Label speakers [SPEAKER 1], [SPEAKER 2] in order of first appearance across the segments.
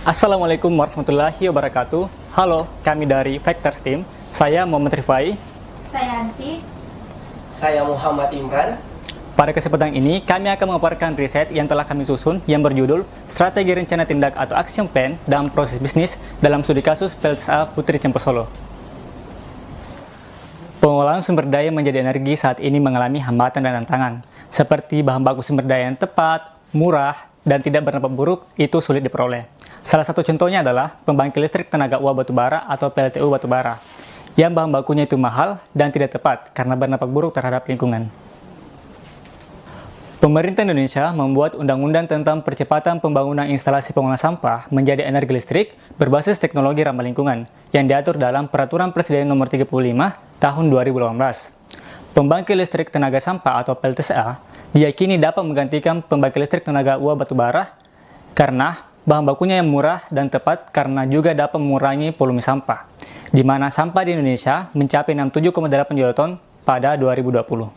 [SPEAKER 1] Assalamualaikum warahmatullahi wabarakatuh. Halo, kami dari Vectors Team. Saya Muhammad Rifai.
[SPEAKER 2] Saya Anti.
[SPEAKER 3] Saya Muhammad Imran.
[SPEAKER 1] Pada kesempatan ini, kami akan memaparkan riset yang telah kami susun yang berjudul Strategi Rencana Tindak atau Action Plan dalam Proses Bisnis dalam Studi Kasus PLTSA Putri Cempo Solo. Pengolahan sumber daya menjadi energi saat ini mengalami hambatan dan tantangan, seperti bahan baku sumber daya yang tepat, murah, dan tidak berdampak buruk itu sulit diperoleh. Salah satu contohnya adalah pembangkit listrik tenaga uap batubara atau PLTU batubara, yang bahan bakunya itu mahal dan tidak tepat karena berdampak buruk terhadap lingkungan. Pemerintah Indonesia membuat undang-undang tentang percepatan pembangunan instalasi pengolahan sampah menjadi energi listrik berbasis teknologi ramah lingkungan yang diatur dalam Peraturan Presiden Nomor 35 Tahun 2018. Pembangkit listrik tenaga sampah atau PLTSA diyakini dapat menggantikan pembangkit listrik tenaga uap batubara karena bahan bakunya yang murah dan tepat karena juga dapat mengurangi volume sampah, di mana sampah di Indonesia mencapai 67,8 juta ton pada 2020.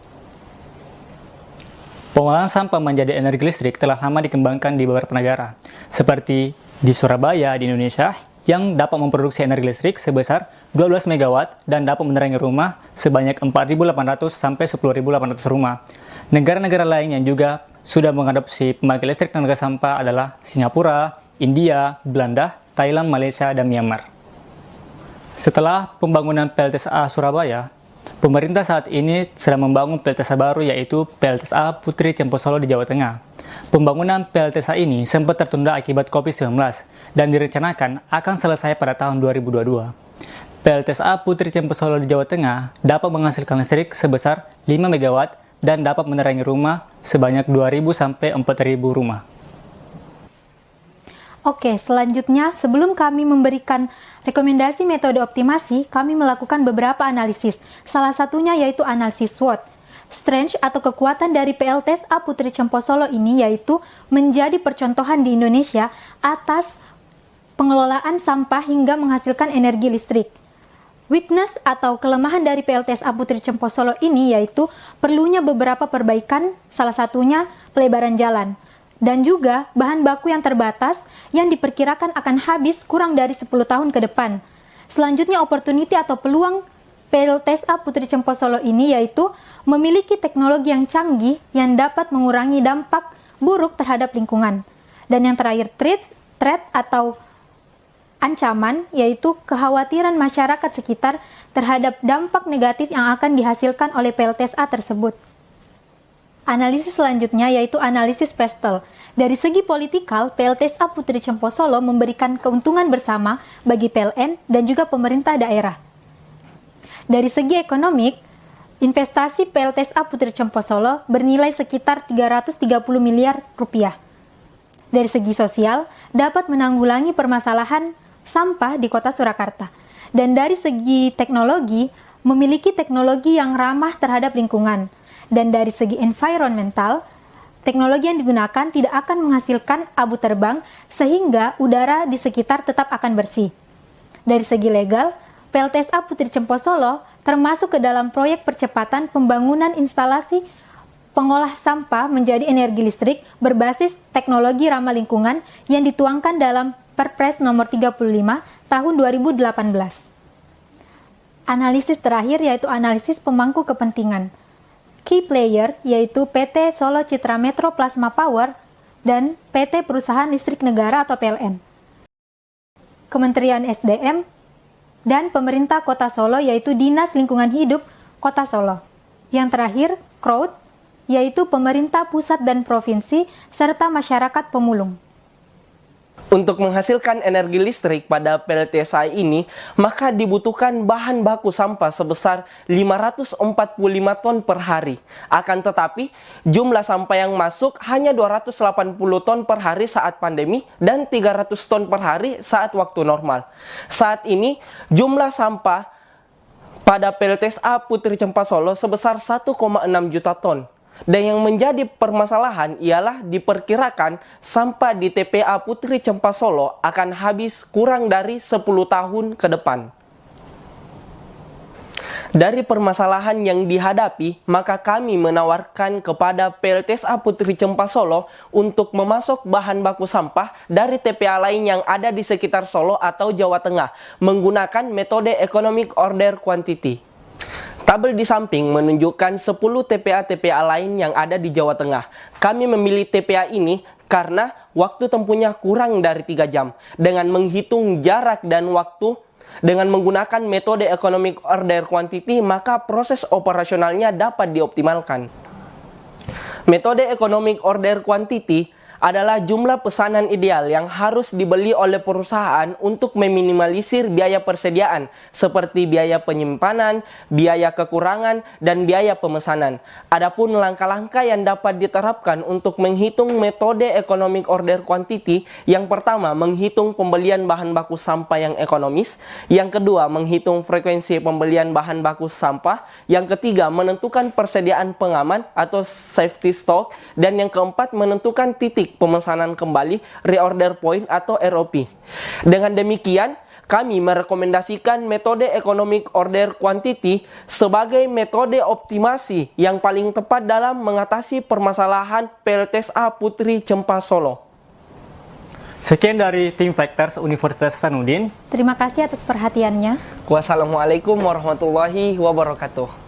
[SPEAKER 1] Pengolahan sampah menjadi energi listrik telah lama dikembangkan di beberapa negara, seperti di Surabaya di Indonesia yang dapat memproduksi energi listrik sebesar 12 MW dan dapat menerangi rumah sebanyak 4.800 sampai 10.800 rumah. Negara-negara lain yang juga sudah mengadopsi pembangkit listrik tenaga sampah adalah Singapura, India, Belanda, Thailand, Malaysia, dan Myanmar. Setelah pembangunan PLTSA Surabaya, pemerintah saat ini sedang membangun PLTSA baru yaitu PLTSA Putri Cempo Solo di Jawa Tengah. Pembangunan PLTSA ini sempat tertunda akibat COVID-19 dan direncanakan akan selesai pada tahun 2022. PLTSA Putri Cempo Solo di Jawa Tengah dapat menghasilkan listrik sebesar 5 MW dan dapat menerangi rumah sebanyak 2.000 sampai 4.000 rumah.
[SPEAKER 2] Oke, selanjutnya sebelum kami memberikan rekomendasi metode optimasi, kami melakukan beberapa analisis. Salah satunya yaitu analisis SWOT. Strength atau kekuatan dari PLTSA Putri Cempo Solo ini yaitu menjadi percontohan di Indonesia atas pengelolaan sampah hingga menghasilkan energi listrik. Weakness atau kelemahan dari PLTSA Putri Cempo Solo ini yaitu perlunya beberapa perbaikan, salah satunya pelebaran jalan. Dan juga bahan baku yang terbatas yang diperkirakan akan habis kurang dari 10 tahun ke depan. Selanjutnya opportunity atau peluang PLTSA Putri Cempo Solo ini yaitu memiliki teknologi yang canggih yang dapat mengurangi dampak buruk terhadap lingkungan. Dan yang terakhir threat atau ancaman yaitu kekhawatiran masyarakat sekitar terhadap dampak negatif yang akan dihasilkan oleh PLTSA tersebut. Analisis selanjutnya yaitu analisis Pestel. Dari segi politikal, PLTSA Putri Cempo Solo memberikan keuntungan bersama bagi PLN dan juga pemerintah daerah. Dari segi ekonomik, investasi PLTSA Putri Cempo Solo bernilai sekitar 330 miliar rupiah. Dari segi sosial, dapat menanggulangi permasalahan sampah di kota Surakarta. Dan dari segi teknologi, memiliki teknologi yang ramah terhadap lingkungan. Dan dari segi environmental, teknologi yang digunakan tidak akan menghasilkan abu terbang sehingga udara di sekitar tetap akan bersih. Dari segi legal, PLTSA Putri Cempo Solo termasuk ke dalam proyek percepatan pembangunan instalasi pengolah sampah menjadi energi listrik berbasis teknologi ramah lingkungan yang dituangkan dalam Perpres nomor 35 tahun 2018. Analisis terakhir yaitu analisis pemangku kepentingan. Key player yaitu PT Solo Citra Metro Plasma Power dan PT Perusahaan Listrik Negara atau PLN. Kementerian SDM dan pemerintah Kota Solo yaitu Dinas Lingkungan Hidup Kota Solo. Yang terakhir, crowd yaitu pemerintah pusat dan provinsi serta masyarakat pemulung.
[SPEAKER 3] Untuk menghasilkan energi listrik pada PLTSA ini, maka dibutuhkan bahan baku sampah sebesar 545 ton per hari. Akan tetapi, jumlah sampah yang masuk hanya 280 ton per hari saat pandemi dan 300 ton per hari saat waktu normal. Saat ini, jumlah sampah pada PLTSA Putri Cempo Solo sebesar 1,6 juta ton. Dan yang menjadi permasalahan ialah diperkirakan sampah di TPA Putri Cempo Solo akan habis kurang dari 10 tahun ke depan. Dari permasalahan yang dihadapi, maka kami menawarkan kepada PLTSA Putri Cempa Solo untuk memasok bahan baku sampah dari TPA lain yang ada di sekitar Solo atau Jawa Tengah menggunakan metode Economic Order Quantity. Tabel di samping menunjukkan 10 TPA-TPA lain yang ada di Jawa Tengah. Kami memilih TPA ini karena waktu tempuhnya kurang dari 3 jam. Dengan menghitung jarak dan waktu dengan menggunakan metode Economic Order Quantity, maka proses operasionalnya dapat dioptimalkan. Metode Economic Order Quantity adalah jumlah pesanan ideal yang harus dibeli oleh perusahaan untuk meminimalisir biaya persediaan seperti biaya penyimpanan, biaya kekurangan, dan biaya pemesanan. Adapun langkah-langkah yang dapat diterapkan untuk menghitung metode Economic Order Quantity, yang pertama menghitung pembelian bahan baku sampah yang ekonomis, yang kedua menghitung frekuensi pembelian bahan baku sampah, yang ketiga menentukan persediaan pengaman atau safety stock, dan yang keempat menentukan titik pemesanan kembali reorder point atau ROP. Dengan demikian, kami merekomendasikan metode Economic Order Quantity sebagai metode optimasi yang paling tepat dalam mengatasi permasalahan PLTSA Putri Cempa Solo.
[SPEAKER 1] Sekian dari tim Factors Universitas Hasanuddin.
[SPEAKER 2] Terima kasih atas perhatiannya.
[SPEAKER 3] Wassalamualaikum warahmatullahi wabarakatuh.